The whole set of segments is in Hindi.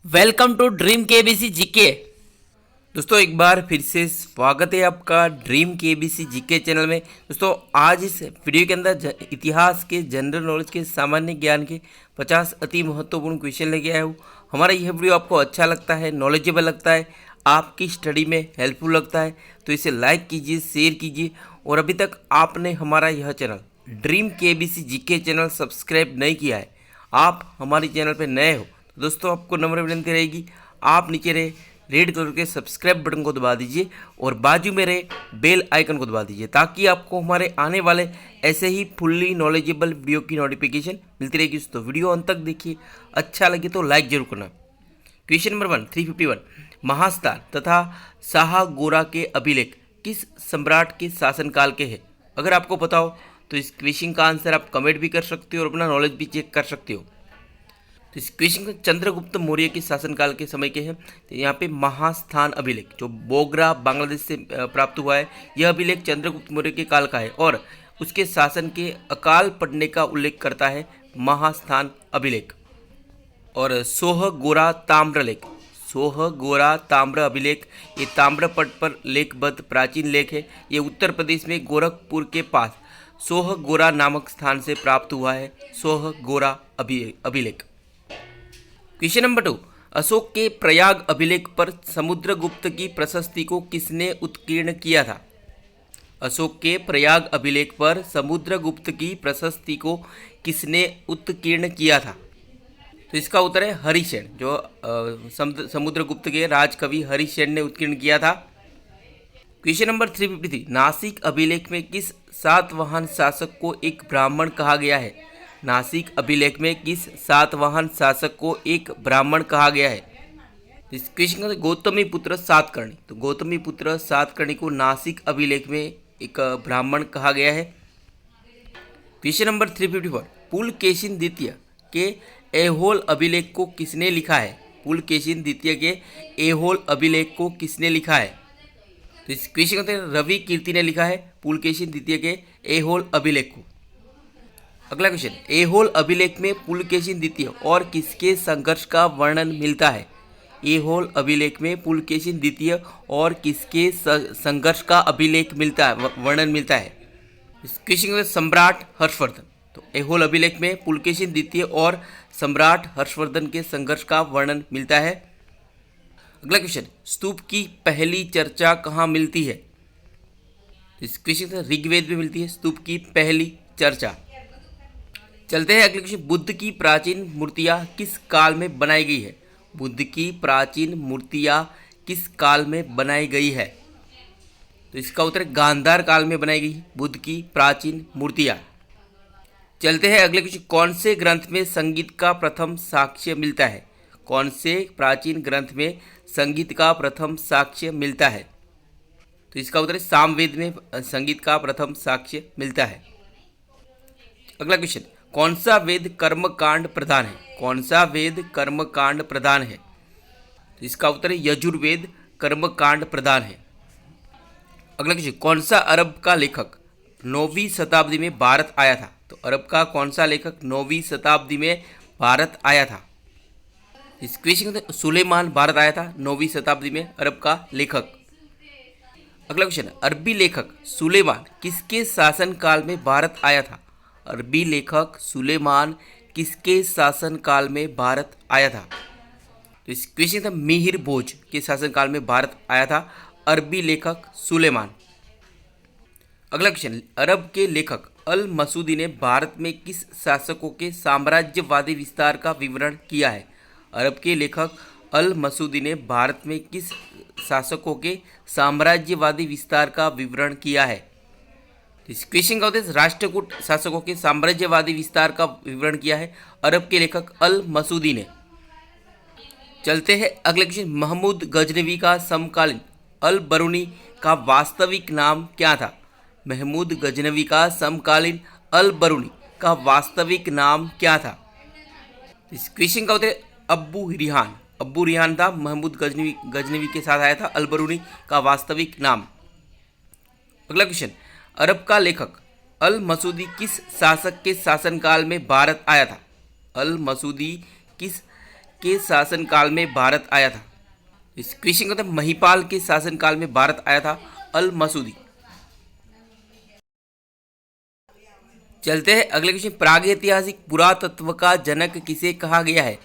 Welcome to dream KBC GK. दोस्तों एक बार फिर से स्वागत है आपका ड्रीम केबीसी जीके चैनल में। दोस्तों आज इस वीडियो के अंदर इतिहास के, जनरल नॉलेज के, सामान्य ज्ञान के 50 अति महत्वपूर्ण क्वेश्चन लेके आया हूँ। हमारा यह वीडियो आपको अच्छा लगता है, नॉलेजेबल लगता है, आपकी स्टडी में हेल्पफुल लगता है तो इसे लाइक कीजिए, शेयर कीजिए। और अभी तक आपने हमारा यह channel dream KBC GK channel subscribe नहीं किया है, आप हमारे चैनल पर नए हो तो दोस्तों आपको नम्र विनती रहेगी, आप नीचे रहे रेड कलर के सब्सक्राइब बटन को दबा दीजिए और बाजू में रहे बेल आइकन को दबा दीजिए ताकि आपको हमारे आने वाले ऐसे ही फुल्ली नॉलेजेबल वीडियो की नोटिफिकेशन मिलती रहेगी। तो वीडियो अंत तक देखिए, अच्छा लगे तो लाइक जरूर करना। क्वेश्चन नंबर 351, महास्थान तथा शाहगोरा के अभिलेख किस सम्राट के शासनकाल के हैं? अगर आपको पता हो तो इस क्वेश्चन का आंसर आप कमेंट भी कर सकते हो और अपना नॉलेज भी चेक कर सकते हो। तो इस क्वेश्चन को चंद्रगुप्त मौर्य के शासनकाल के समय के हैं। तो यहाँ पे महास्थान अभिलेख जो बोगरा बांग्लादेश से प्राप्त हुआ है, यह अभिलेख चंद्रगुप्त मौर्य के काल का है और उसके शासन के अकाल पड़ने का उल्लेख करता है महास्थान अभिलेख। और सोहगोरा ताम्रलेख, सोहगोरा ताम्र अभिलेख, ये ताम्रपट पर लेखबद्ध प्राचीन लेख है। ये उत्तर प्रदेश में गोरखपुर के पास सोहगोरा नामक स्थान से प्राप्त हुआ है। सोहगोरा अभिलेख। क्वेश्चन नंबर 2, अशोक के प्रयाग अभिलेख पर समुद्रगुप्त की प्रशस्ति को किसने उत्कीर्ण किया था? अशोक के प्रयाग अभिलेख पर समुद्रगुप्त की प्रशस्ति को किसने उत्कीर्ण किया था? तो इसका उत्तर है हरिसेन, जो समुद्रगुप्त के राजकवि हरिसेन ने उत्कीर्ण किया था। क्वेश्चन नंबर 353, नासिक अभिलेख में किस सातवाहन शासक को एक ब्राह्मण कहा गया है? नासिक अभिलेख में किस सातवाहन शासक को एक ब्राह्मण कहा गया है? इस क्वेश्चन का गौतमी पुत्र सातकर्णी, तो गौतमी पुत्र सातकर्णी को नासिक अभिलेख में एक ब्राह्मण कहा गया है। क्वेश्चन नंबर 354, पुलकेशिन द्वितीय के ऐहोल अभिलेख को किसने लिखा है? पुलकेशिन द्वितीय के ऐहोल अभिलेख को किसने लिखा है? तो इस क्वेश्चन का रवि कीर्ति ने लिखा है पुलकेशिन द्वितीय के ऐहोल अभिलेख को। अगला क्वेश्चन, ऐहोल अभिलेख में पुलकेशिन द्वितीय और किसके संघर्ष का वर्णन मिलता है? ऐहोल अभिलेख में पुलकेशिन द्वितीय और किसके संघर्ष का अभिलेख मिलता है, वर्णन मिलता है? इस क्वेश्चन में सम्राट हर्षवर्धन, तो ऐहोल अभिलेख में पुलकेशिन द्वितीय और सम्राट हर्षवर्धन के संघर्ष का वर्णन मिलता है। अगला क्वेश्चन, स्तूप की पहली चर्चा कहाँ मिलती है? इस क्वेश्चन में ऋग्वेद में मिलती है स्तूप की पहली चर्चा। चलते हैं अगले क्वेश्चन, बुद्ध की प्राचीन मूर्तियाँ किस काल में बनाई गई है? बुद्ध की प्राचीन मूर्तियाँ किस काल में बनाई गई है? तो इसका उत्तर गांधार काल में बनाई गई बुद्ध की प्राचीन मूर्तियाँ। चलते हैं अगले क्वेश्चन, कौन से ग्रंथ में संगीत का प्रथम साक्ष्य मिलता है? कौन से प्राचीन ग्रंथ में संगीत का प्रथम साक्ष्य मिलता है? तो इसका उत्तर सामवेद में संगीत का प्रथम साक्ष्य मिलता है। अगला क्वेश्चन, कौन सा वेद कर्मकांड प्रधान है? कौन सा वेद कर्मकांड प्रधान है? तो इसका उत्तर है यजुर्वेद कर्मकांड प्रधान है। अगला क्वेश्चन, कौन सा अरब का लेखक 9वीं शताब्दी में भारत आया था? तो अरब का कौन सा लेखक 9वीं शताब्दी में भारत आया था? इस क्वेश्चन सुलेमान भारत आया था 9वीं शताब्दी में, अरब का लेखक। अगला क्वेश्चन, अरबी लेखक सुलेमान किसके शासनकाल में भारत आया था? अरबी लेखक सुलेमान किसके शासनकाल में भारत आया था? तो इस क्वेश्चन था मिहिर भोज के शासनकाल में भारत आया था अरबी लेखक सुलेमान। अगला क्वेश्चन, अरब के लेखक अल मसूदी ने भारत में किस शासकों के साम्राज्यवादी विस्तार का विवरण किया है? अरब के लेखक अल मसूदी ने भारत में किस शासकों के साम्राज्यवादी विस्तार का विवरण किया है? इस क्वेश्चन का उत्तर राष्ट्रकूट शासकों के साम्राज्यवादी विस्तार का विवरण किया है अरब के लेखक अल मसूदी ने। चलते हैं अगले क्वेश्चन, महमूद गजनवी का समकालीन अल बरूनी का वास्तविक नाम क्या था? महमूद गजनवी का समकालीन अल बरूनी का वास्तविक नाम क्या था? इस क्वेश्चन का उत्तर अब्बू रिहान, अब्बू रिहान था महमूद गजनवी के साथ आया था अल बरूनी का वास्तविक नाम। अगला क्वेश्चन, अरब का लेखक अल मसूदी किस शासक के शासनकाल में भारत आया था? अल मसूदी किस के शासनकाल में भारत आया था? इस क्वेश्चन का मतलब महिपाल के शासनकाल में भारत आया था अल मसूदी। चलते हैं अगले क्वेश्चन। प्रागैतिहासिक पुरातत्व का जनक किसे कहा गया है?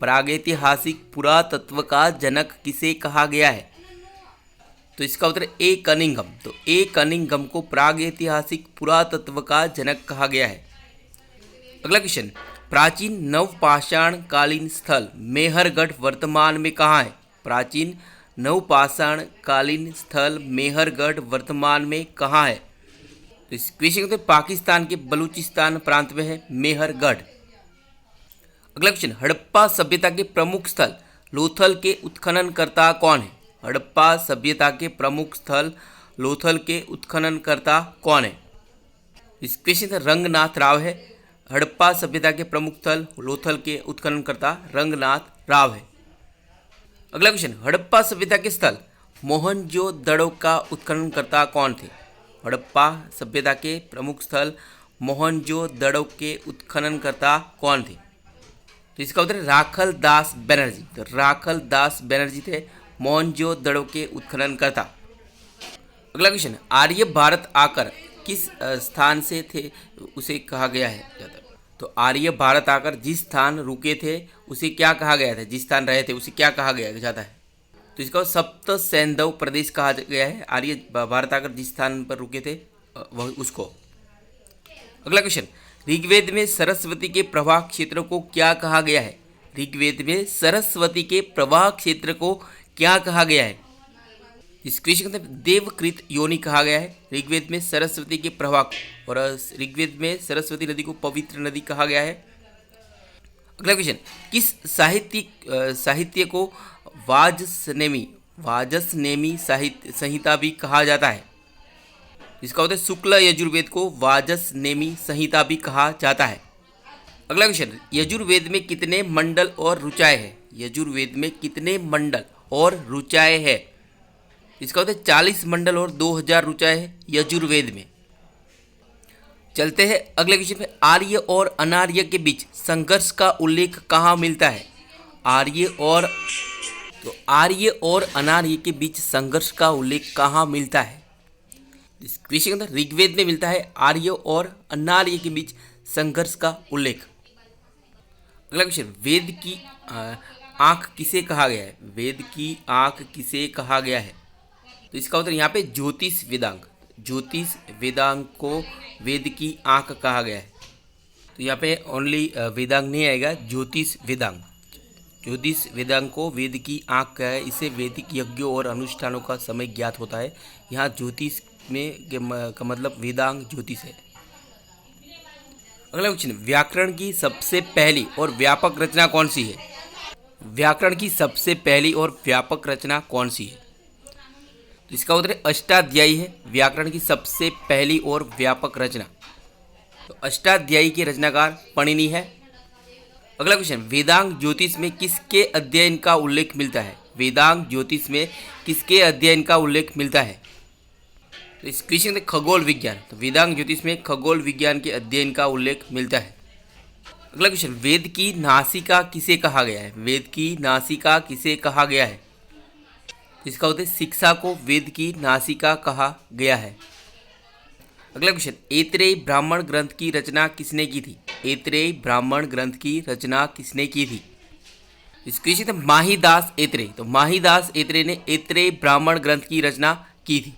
प्रागैतिहासिक पुरातत्व का जनक किसे कहा गया है? तो इसका उत्तर ए कनिंघम। तो ए कनिंघम को प्रागैतिहासिक पुरातत्व का जनक कहा गया है। अगला क्वेश्चन। प्राचीन नवपाषाण कालीन स्थल मेहरगढ़ वर्तमान में कहाँ है? प्राचीन नवपाषाण कालीन स्थल मेहरगढ़ वर्तमान में कहाँ है? तो इस क्वेश्चन तो पाकिस्तान के बलूचिस्तान प्रांत में है मेहरगढ़। अगला क्वेश्चन। हड़प्पा सभ्यता के प्रमुख स्थल लोथल के उत्खननकर्ता कौन है? हड़प्पा सभ्यता के प्रमुख स्थल लोथल के उत्खननकर्ता कौन है? इस क्वेश्चन का रंगनाथ राव है। हड़प्पा सभ्यता के प्रमुख स्थल लोथल के उत्खननकर्ता रंगनाथ राव है। अगला क्वेश्चन। हड़प्पा सभ्यता के स्थल मोहनजोदड़ो का उत्खननकर्ता कौन थे? हड़प्पा सभ्यता के प्रमुख स्थल मोहनजोदड़ो के उत्खननकर्ता कौन थे? तो इसका उत्तर राखल दास बनर्जी। तो राखल दास बनर्जी थे मोहनजोदड़ो के उत्खननकर्ता। अगला क्वेश्चन। आर्य भारत आकर किस स्थान से थे उसे कहा गया है? तो आर्य भारत आकर जिस स्थान रुके थे उसे क्या कहा गया था? जिस स्थान रहे थे उसे क्या कहा गया जाता है? तो इसका सप्त सैंधव प्रदेश कहा गया है। आर्य भारत आकर जिस स्थान पर रुके थे वह उसको। अगला क्वेश्चन। ऋग्वेद में सरस्वती के प्रवाह क्षेत्र को क्या कहा गया है? ऋग्वेद में सरस्वती के प्रवाह क्षेत्र को क्या कहा गया है? इस क्वेश्चन का देवकृत योनि कहा गया है ऋग्वेद में सरस्वती के प्रवाह, और ऋग्वेद में सरस्वती नदी को पवित्र नदी कहा गया है। अगला क्वेश्चन। किस साहित्य को वाजसनेमी साहित्य संहिता भी कहा जाता है? इसका उत्तर शुक्ल यजुर्वेद को वाजसनेमी संहिता भी कहा जाता है। अगला क्वेश्चन। यजुर्वेद में कितने मंडल और रुचाएं हैं? यजुर्वेद में कितने मंडल और रुचाएं है? इसका उत्तर 40 मंडल और 2000 रुचाएं है यजुर्वेद में। चलते हैं अगले क्वेश्चन पे। आर्य और अनार्य के बीच संघर्ष का उल्लेख कहाँ मिलता है? आर्य और अनार्य के बीच संघर्ष का उल्लेख कहाँ मिलता है? इस क्वेश्चन के अंदर ऋग्वेद में मिलता है आर्य और अनार्य के बीच संघर्ष का उल्लेख। अगला क्वेश्चन। वेद की आंख किसे कहा गया है? वेद की आंख किसे कहा गया है? तो इसका उत्तर यहाँ पे ज्योतिष वेदांग को वेद की आंख कहा गया है। तो यहाँ पे ओनली वेदांग नहीं आएगा, ज्योतिष वेदांग को वेद की आंख कहा है। इसे वैदिक यज्ञों और अनुष्ठानों का समय ज्ञात होता है। यहाँ ज्योतिष में का मतलब वेदांग ज्योतिष है। अगला क्वेश्चन। व्याकरण की सबसे पहली और व्यापक रचना कौन सी है? व्याकरण की सबसे पहली और व्यापक रचना कौन सी है? तो इसका उत्तर अष्टाध्यायी है व्याकरण की सबसे पहली और व्यापक रचना। तो अष्टाध्यायी के रचनाकार पणिनि है। अगला क्वेश्चन। वेदांग ज्योतिष में किसके अध्ययन का उल्लेख मिलता है? वेदांग ज्योतिष में किसके अध्ययन का उल्लेख मिलता है? तो इस क्वेश्चन में खगोल विज्ञान। तो वेदांग ज्योतिष में खगोल विज्ञान के अध्ययन का उल्लेख मिलता है। अगला क्वेश्चन। वेद की नासिका किसे कहा गया है? वेद की नासिका किसे कहा गया है? इसका उत्तर शिक्षा को वेद की नासिका कहा गया है। अगला क्वेश्चन। ऐत्रेय ब्राह्मण ग्रंथ की रचना किसने की थी? ऐत्रेय ब्राह्मण ग्रंथ की रचना किसने की थी? इस क्वेश्चन में माहीदास ऐत्रेय। तो माहीदास ऐत्रेय ने ऐत्रेय ब्राह्मण ग्रंथ की रचना की थी।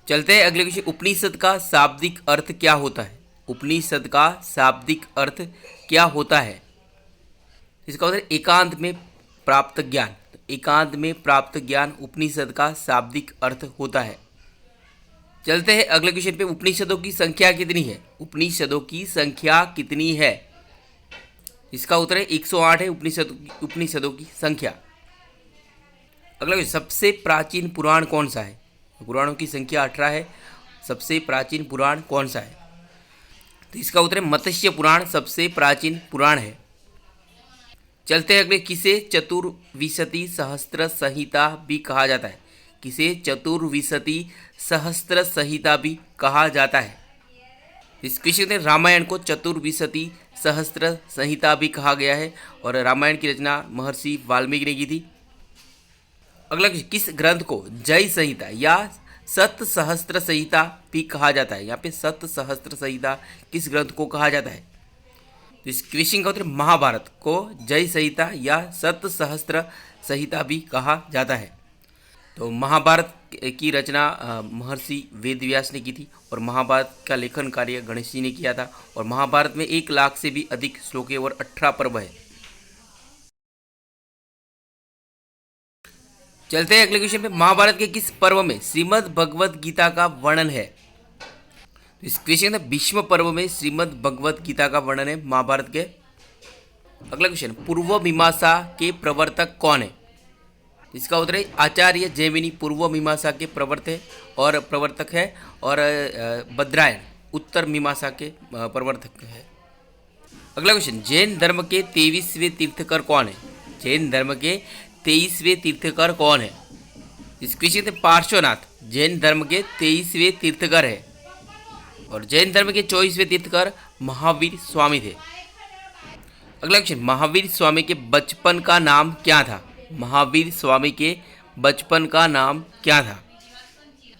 चलते हैं अगले क्वेश्चन। उपनिषद का शाब्दिक अर्थ क्या होता है? उपनिषद का शाब्दिक अर्थ क्या होता है? इसका उत्तर एकांत में प्राप्त ज्ञान। एकांत में प्राप्त ज्ञान उपनिषद का शाब्दिक अर्थ होता है। चलते हैं अगले क्वेश्चन पे। उपनिषदों की संख्या कितनी है? उपनिषदों की संख्या कितनी है? इसका उत्तर है 108 है उपनिषदों की संख्या। अगला क्वेश्चन। सबसे प्राचीन पुराण कौन सा है? पुराणों की संख्या 18 है। सबसे प्राचीन पुराण कौन सा है? तो इसका उत्तर है मत्स्य पुराण सबसे प्राचीन पुराण है। चलते हैं अगले। किसे चतुर्विंशति सहस्त्र संहिता भी कहा जाता है? किसे चतुर्विंशति सहस्त्र संहिता भी कहा जाता है? इस क्वेश्चन में रामायण को चतुर्विंशति सहस्त्र संहिता भी कहा गया है और रामायण की रचना महर्षि वाल्मीकि ने की थी। अगला क्वेश्चन, किस ग्रंथ को जय संहिता या सत सहस्त्र संहिता भी कहा जाता है? यहाँ पे सत सहस्त्र संहिता किस ग्रंथ को कहा जाता है? तो इस क्वेश्चन का उत्तर महाभारत को जय संहिता या सत सहस्त्र संहिता भी कहा जाता है। तो महाभारत की रचना महर्षि वेदव्यास ने की थी और महाभारत का लेखन कार्य गणेश जी ने किया था और महाभारत में 1 लाख से भी अधिक श्लोक है और 18 पर्व है। चलते हैं अगले क्वेश्चन पे। महाभारत के किस पर्व में श्रीमद् भगवत गीता का वर्णन है? तो इस क्वेश्चन में भीष्म पर्व में श्रीमद् भगवत गीता का वर्णन है महाभारत के। अगला क्वेश्चन, पूर्व मीमांसा के प्रवर्तक कौन है? इसका उत्तर है आचार्य जैमिनी पूर्व मीमांसा के प्रवर्तक है और बद्रायन उत्तर मीमांसा के प्रवर्तक है। अगला क्वेश्चन, जैन धर्म के 23वें तीर्थकर कौन है? जैन धर्म के 23वें तीर्थकर कौन है? इस क्वेश्चन में पार्श्वनाथ जैन धर्म के 23वें तीर्थकर है और जैन धर्म के 24वें तीर्थकर महावीर स्वामी थे। अगला क्वेश्चन, महावीर स्वामी के बचपन का नाम क्या था? महावीर स्वामी के बचपन का नाम क्या था?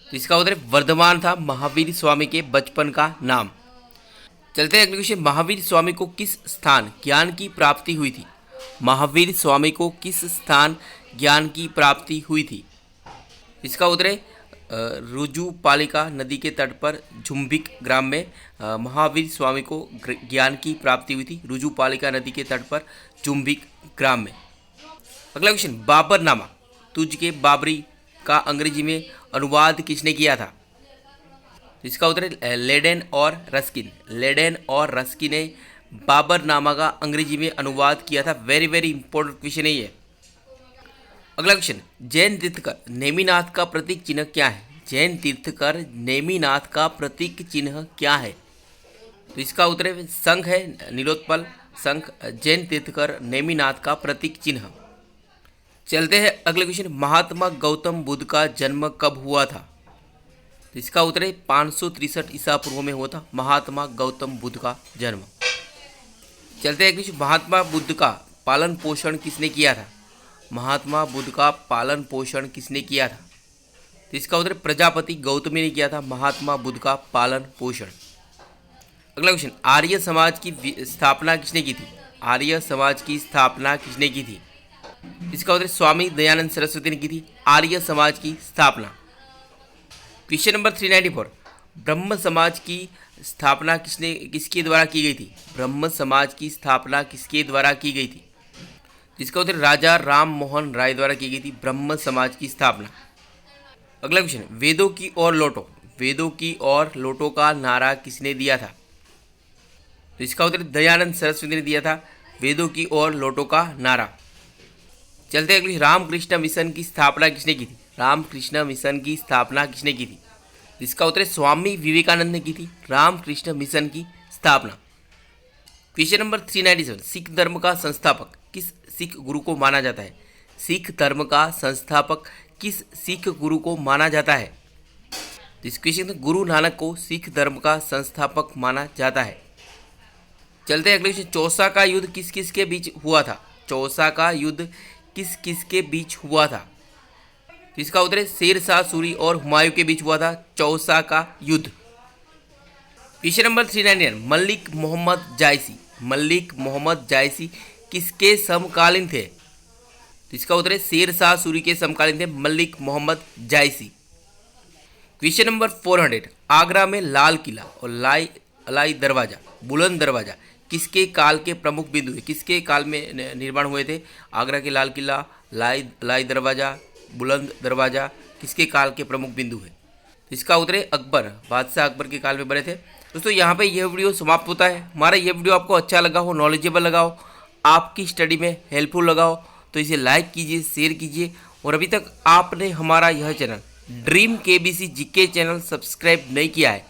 तो इसका उत्तर वर्धमान था महावीर स्वामी के बचपन का नाम। चलते हैं अगले क्वेश्चन, महावीर स्वामी को किस स्थान ज्ञान की प्राप्ति हुई थी? महावीर स्वामी को किस स्थान ज्ञान की प्राप्ति हुई थी? इसका उत्तर है रुजुपालिका नदी के तट पर झुम्बिक ग्राम में महावीर स्वामी को ज्ञान की प्राप्ति हुई थी। रुजुपालिका नदी के तट पर झुम्बिक ग्राम में। अगला क्वेश्चन, बाबरनामा तुझ के बाबरी का अंग्रेजी में अनुवाद किसने किया था? इसका उत्तर है लेडेन और रस्किन। लेडेन और रस्किन ने बाबरनामा का अंग्रेजी में अनुवाद किया था। वेरी वेरी इंपॉर्टेंट क्वेश्चन है ये। अगला क्वेश्चन, जैन तीर्थकर नेमिनाथ का प्रतीक चिन्ह क्या है? जैन तीर्थकर नेमिनाथ का प्रतीक चिन्ह क्या है? तो इसका उत्तर है शंख है, नीलोत्पल शंख जैन तीर्थकर नेमिनाथ का प्रतीक चिन्ह। चलते हैं अगले क्वेश्चन, महात्मा गौतम बुद्ध का जन्म कब हुआ था? तो इसका उत्तर है 563 ईसा पूर्व में हुआ था महात्मा गौतम बुद्ध का जन्म। चलते हैं क्वेश्चन, महात्मा बुद्ध का पालन पोषण किसने किया था? महात्मा बुद्ध का पालन पोषण किसने किया था? तो इसका उत्तर प्रजापति गौतमी ने किया था महात्मा बुद्ध का पालन पोषण। अगला क्वेश्चन, आर्य समाज की स्थापना किसने की थी? आर्य समाज की स्थापना किसने की थी? इसका उत्तर स्वामी दयानंद सरस्वती ने की थी आर्य समाज की स्थापना। क्वेश्चन नंबर 394, ब्रह्म समाज की स्थापना किसके द्वारा की गई थी? ब्रह्म समाज की स्थापना किसके द्वारा की गई थी? इसका उत्तर राजा राम मोहन राय द्वारा की गई थी ब्रह्म समाज की स्थापना। अगला क्वेश्चन, वेदों की ओर लौटो। वेदों की ओर लौटो का नारा किसने दिया था? तो इसका उत्तर दयानंद सरस्वती ने दिया था वेदों की ओर लौटो का नारा। चलते हैं, रामकृष्ण मिशन की स्थापना किसने की थी? रामकृष्ण मिशन की स्थापना किसने की थी? इसका उत्तर स्वामी विवेकानंद ने की थी रामकृष्ण मिशन की स्थापना। क्वेश्चन नंबर 397, सिख धर्म का संस्थापक किस सिख गुरु को माना जाता है? सिख धर्म का संस्थापक किस सिख गुरु को माना जाता है? इस क्वेश्चन में गुरु नानक को सिख धर्म का संस्थापक माना जाता है। चलते हैं अगले क्वेश्चन, चौसा का युद्ध किस किस के बीच हुआ था? चौसा का युद्ध किस किस के बीच हुआ था? तो इसका उत्तर है शेर शाह सूरी और हुमायूं के बीच हुआ था चौसा का युद्ध। क्वेश्चन नंबर 399, मलिक मोहम्मद जायसी। मलिक मोहम्मद जायसी किसके समकालीन थे? तो इसका उत्तर है शेर शाह सूरी के समकालीन थे मलिक मोहम्मद जायसी। क्वेश्चन नंबर 400, आगरा में लाल किला और अलाई दरवाजा बुलंद दरवाजा किसके काल के प्रमुख बिंदु है? किसके काल में निर्माण हुए थे? आगरा के लाल किला, लाई दरवाजा, बुलंद दरवाजा किसके काल के प्रमुख बिंदु है? इसका उत्तर है अकबर, बादशाह अकबर के काल में बने थे। दोस्तों यहाँ पे यह वीडियो समाप्त होता है। हमारा यह वीडियो आपको अच्छा लगा हो, नॉलेजेबल लगा हो, आपकी स्टडी में हेल्पफुल लगा हो तो इसे लाइक कीजिए, शेयर कीजिए और अभी तक आपने हमारा यह channel dream KBC GK channel subscribe नहीं किया है,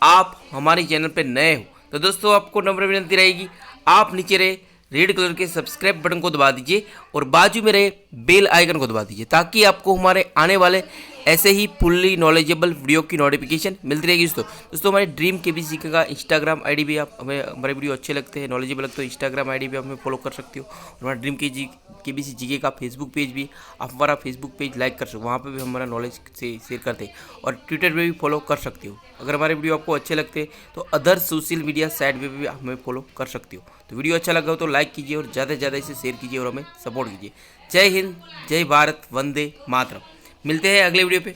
आप हमारे चैनल पर नए हो तो दोस्तों आपको नम्र विनती रहेगी, आप नीचे रहे रेड कलर के सब्सक्राइब बटन को दबा दीजिए और बाजू में रहे बेल आइकन को दबा दीजिए ताकि आपको हमारे आने वाले ऐसे ही फुल्ली नॉलेजेबल वीडियो की नोटिफिकेशन मिलती रहेगी। दोस्तों हमारे ड्रीम केबीसी का इंस्टाग्राम आईडी भी, आप हमें हमारे वीडियो अच्छे लगते हैं, नॉलेजेबल लगते हो, इंस्टाग्राम आईडी भी आप हमें फॉलो कर सकते हो। और हमारा ड्रीम केबीसी जीके का फेसबुक पेज भी, आप हमारा फेसबुक पेज लाइक कर सकते हो, वहाँ पर भी हमारा नॉलेज से शेयर करते हैं। और ट्विटर पर भी फॉलो कर सकते हो। अगर हमारे वीडियो आपको अच्छे लगते हैं तो अदर सोशल मीडिया साइट पर भी हमें फॉलो कर सकते हो। तो वीडियो अच्छा लगा हो तो लाइक कीजिए और ज़्यादा से ज़्यादा इसे शेयर कीजिए और हमें सपोर्ट कीजिए। जय हिंद, जय भारत, वंदे मातरम। मिलते हैं अगले वीडियो पे।